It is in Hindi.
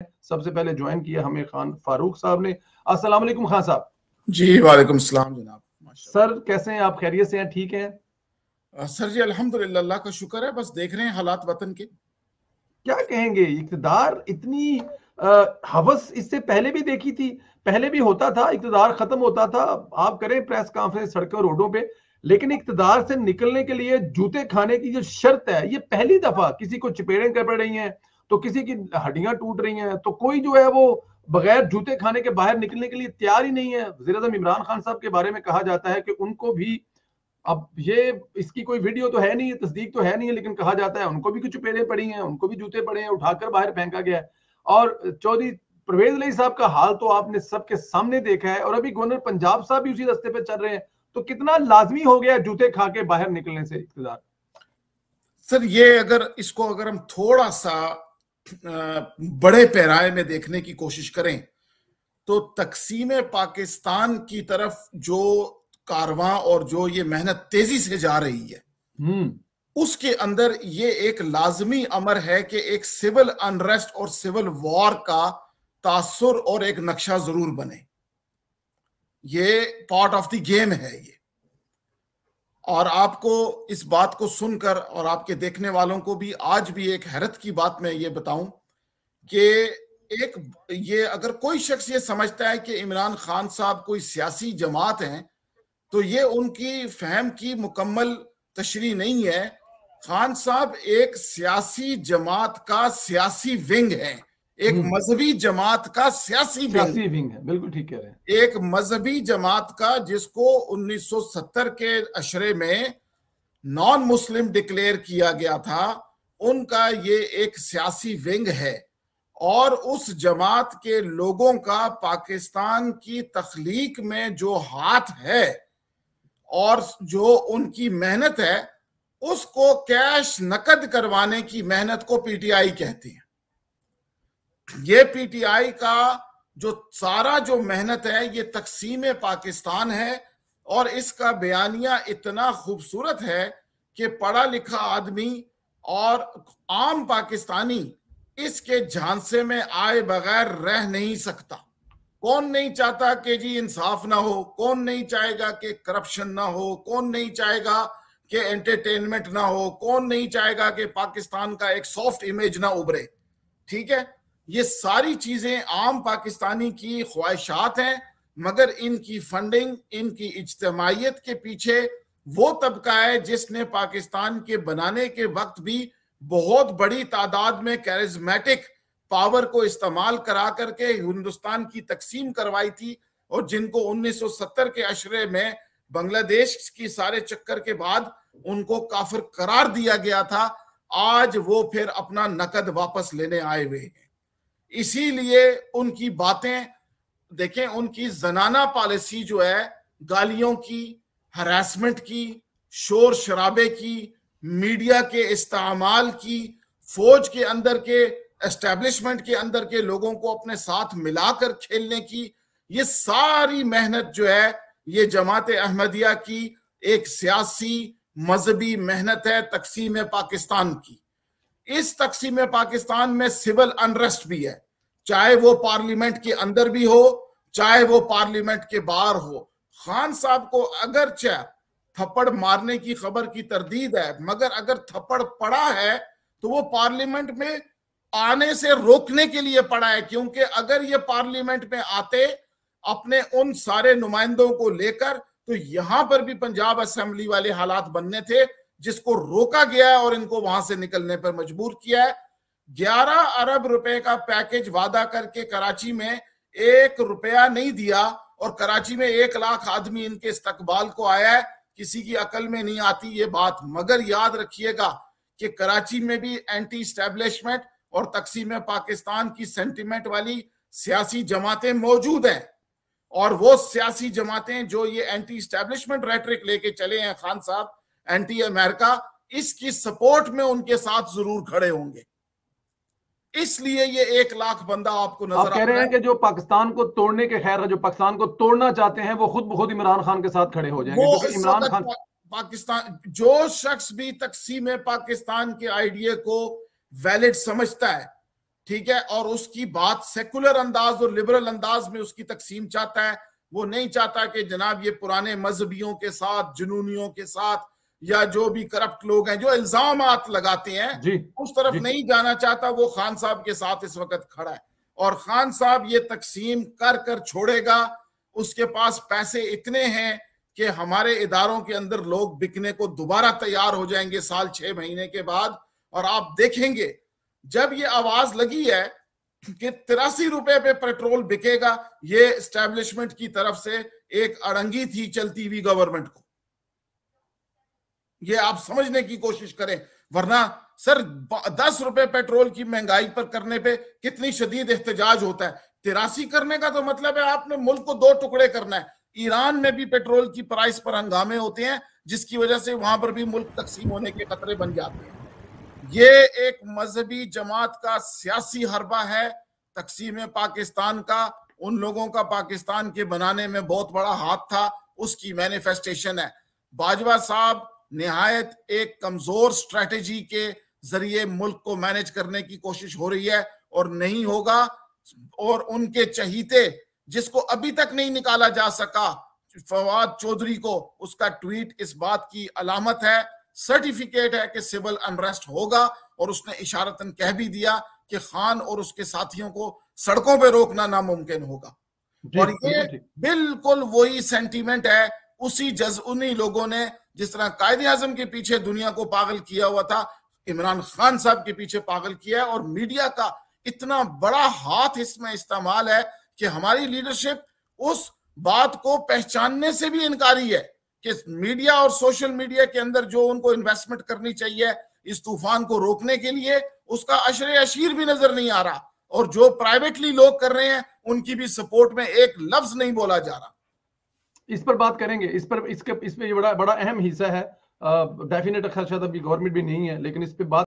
सबसे पहले ज्वाइन किया हमें खान फारूक साहब ने। अस्सलाम वालेकुम खान साहब। जी वालेकुम सलाम जनाब। सर कैसे हैं आप, खैरियत से हैं, ठीक हैं? सर जी अल्हम्दुलिल्लाह, अल्लाह का शुक्र है, बस देख रहे हैं हालात वतन के। क्या कहेंगे, इक्तदार इतनी हवस इससे पहले भी देखी थी, पहले भी होता था, इक्तदार खत्म होता था, आप करें प्रेस कॉन्फ्रेंस सड़कों रोडों पे, लेकिन इक्तदार से निकलने के लिए जूते खाने की जो शर्त है, ये पहली दफा किसी को चपेड़ें कर पड़ रही हैं, तो किसी की हड्डियां टूट रही हैं, तो कोई जो है वो बगैर जूते खाने के बाहर निकलने के लिए तैयार ही नहीं है। वज़ीर-ए-आज़म इमरान खान साहब के बारे में कहा जाता है कि उनको भी, अब ये इसकी कोई वीडियो तो है नहीं, तस्दीक तो है नहीं, लेकिन कहा जाता है उनको भी कुछ चपेड़ें पड़ी हैं, उनको भी जूते पड़े हैं, उठाकर बाहर फेंका गया है। और चौधरी परवेज अली साहब का हाल तो आपने सबके सामने देखा है, और अभी गवर्नर पंजाब साहब भी उसी रास्ते पे चल रहे हैं, तो कितना लाजमी हो गया जूते खा के बाहर निकलने से इक़्तिदार। सर ये अगर हम थोड़ा सा बड़े पैराए में देखने की कोशिश करें तो तकसीम पाकिस्तान की तरफ जो कारवां और जो ये मेहनत तेजी से जा रही है, उसके अंदर ये एक लाजमी अमर है कि एक सिविल अनरेस्ट और सिविल वॉर का तासुर और एक नक्शा जरूर बने। ये पार्ट ऑफ द गेम है ये। और आपको इस बात को सुनकर और आपके देखने वालों को भी आज भी एक हैरत की बात मैं ये बताऊं कि ये अगर कोई शख्स ये समझता है कि इमरान खान साहब कोई सियासी जमात हैं, तो ये उनकी फहम की मुकम्मल तशरीह नहीं है। खान साहब एक सियासी जमात का सियासी विंग है, एक मजहबी जमात का सियासी विंग है। बिल्कुल ठीक कह रहे हैं। एक मजहबी जमात का जिसको 1970 के अशरे में नॉन मुस्लिम डिक्लेयर किया गया था, उनका ये एक सियासी विंग है। और उस जमात के लोगों का पाकिस्तान की तख्लीक में जो हाथ है और जो उनकी मेहनत है, उसको कैश नकद करवाने की मेहनत को पीटीआई कहती है। ये पीटीआई का जो सारा जो मेहनत है ये तकसीम पाकिस्तान है। और इसका बयानिया इतना खूबसूरत है कि पढ़ा लिखा आदमी और आम पाकिस्तानी इसके झांसे में आए बगैर रह नहीं सकता। कौन नहीं चाहता कि जी इंसाफ ना हो, कौन नहीं चाहेगा कि करप्शन ना हो, कौन नहीं चाहेगा कि एंटरटेनमेंट ना हो, कौन नहीं चाहेगा कि पाकिस्तान का एक सॉफ्ट इमेज ना उभरे। ठीक है, ये सारी चीजें आम पाकिस्तानी की ख्वाहिशात हैं, मगर इनकी फंडिंग, इनकी इज्तिमाइयत के पीछे वो तबका है जिसने पाकिस्तान के बनाने के वक्त भी बहुत बड़ी तादाद में कैरिज्मेटिक पावर को इस्तेमाल करा करके हिंदुस्तान की तकसीम करवाई थी, और जिनको 1970 के अशरे में बांग्लादेश की सारे चक्कर के बाद उनको काफिर करार दिया गया था, आज वो फिर अपना नकद वापस लेने आए हुए हैं। इसीलिए उनकी बातें देखें, उनकी जनाना पॉलिसी जो है, गालियों की, हरासमेंट की, शोर शराबे की, मीडिया के इस्तेमाल की, फौज के अंदर के एस्टेब्लिशमेंट के अंदर के लोगों को अपने साथ मिलाकर खेलने की, ये सारी मेहनत जो है ये जमात अहमदिया की एक सियासी मजहबी मेहनत है तकसीम पाकिस्तान की। इस तकसीम पाकिस्तान में सिविल अनरेस्ट भी है, चाहे वो पार्लियामेंट के अंदर भी हो, चाहे वो पार्लियामेंट के बाहर हो। खान साहब को अगरचे थप्पड़ मारने की खबर की तरदीद है, मगर अगर थप्पड़ पड़ा है तो वो पार्लियामेंट में आने से रोकने के लिए पड़ा है, क्योंकि अगर ये पार्लियामेंट में आते अपने उन सारे नुमाइंदों को लेकर, तो यहां पर भी पंजाब असेंबली वाले हालात बनने थे, जिसको रोका गया है और इनको वहां से निकलने पर मजबूर किया है। 11 अरब रुपए का पैकेज वादा करके कराची में 1 रुपया नहीं दिया, और कराची में 1 लाख आदमी इनके इस्तकबाल को आया है। किसी की अकल में नहीं आती ये बात, मगर याद रखिएगा कि कराची में भी एंटी स्टैब्लिशमेंट और तकसीम पाकिस्तान की सेंटिमेंट वाली सियासी जमातें मौजूद हैं, और वो सियासी जमातें जो ये एंटी स्टैब्लिशमेंट रेटरिक लेके चले हैं खान साहब, एंटी अमेरिका, इसकी सपोर्ट में उनके साथ जरूर खड़े होंगे। इसलिए ये 1 लाख बंदा आपको नजर आप कह रहे हैं कि जो पाकिस्तान को तोड़ने के, खैर जो पाकिस्तान को तोड़ना चाहते हैं वो खुद ब खुद इमरान खान के साथ खड़े हो जाएंगे, क्योंकि इमरान खान पाकिस्तान, जो शख्स भी तकसीम पाकिस्तान के आइडिया को वैलिड समझता है, ठीक है, और उसकी बात सेकुलर अंदाज और लिबरल अंदाज में उसकी तकसीम चाहता है। वो नहीं चाहता कि जनाब ये पुराने मजहबियों के साथ, जुनूनियों के साथ, या जो भी करप्ट लोग हैं जो इल्जामात लगाते हैं जी, उस तरफ जी, नहीं जाना चाहता। वो खान साहब के साथ इस वक्त खड़ा है, और खान साहब ये तकसीम कर कर छोड़ेगा। उसके पास पैसे इतने हैं कि हमारे इदारों के अंदर लोग बिकने को दोबारा तैयार हो जाएंगे साल 6 महीने के बाद। और आप देखेंगे जब ये आवाज लगी है कि 83 रुपए पे पेट्रोल बिकेगा, ये एस्टेब्लिशमेंट की तरफ से एक अड़ंगी थी चलती हुई गवर्नमेंट को। ये आप समझने की कोशिश करें, वरना सर 10 रुपए पेट्रोल की महंगाई पर करने पे कितनी शदीद एहतजाज होता है। 83 करने का तो मतलब है आपने मुल्क को 2 टुकड़े करना है। ईरान में भी पेट्रोल की प्राइस पर हंगामे होते हैं, जिसकी वजह से वहां पर भी मुल्क तकसीम होने के खतरे बन जाते हैं। ये एक मजहबी जमात का सियासी हरबा है, तकसीम पाकिस्तान का। उन लोगों का पाकिस्तान के बनाने में बहुत बड़ा हाथ था, उसकी मैनिफेस्टेशन है। बाजवा साहब निहायत एक कमजोर स्ट्रेटेजी के जरिए मुल्क को मैनेज करने की कोशिश हो रही है, और नहीं होगा। और उनके चहीते, जिसको अभी तक नहीं निकाला जा सका, फवाद चौधरी को, उसका ट्वीट इस बात की अलामत है, सर्टिफिकेट है कि सिविल अनरेस्ट होगा। और उसने इशारतन कह भी दिया कि खान और उसके साथियों को सड़कों पे रोकना नामुमकिन होगा। और ये बिल्कुल वही सेंटीमेंट है, उन्हीं लोगों ने जिस तरह कायदे आजम के पीछे दुनिया को पागल किया हुआ था, इमरान खान साहब के पीछे पागल किया है। और मीडिया का इतना बड़ा हाथ इसमें इस्तेमाल है कि हमारी लीडरशिप उस बात को पहचानने से भी इनकारी है कि मीडिया और सोशल मीडिया के अंदर जो उनको इन्वेस्टमेंट करनी चाहिए इस तूफान को रोकने के लिए, उसका अशरे अशीर भी नजर नहीं आ रहा। और जो प्राइवेटली लोग कर रहे हैं उनकी भी सपोर्ट में एक लफ्ज नहीं बोला जा रहा। इस पर बात करेंगे, इसमें बड़ा अहम हिस्सा है। डेफिनेट शायद अभी गवर्नमेंट भी नहीं है, लेकिन इस पे बात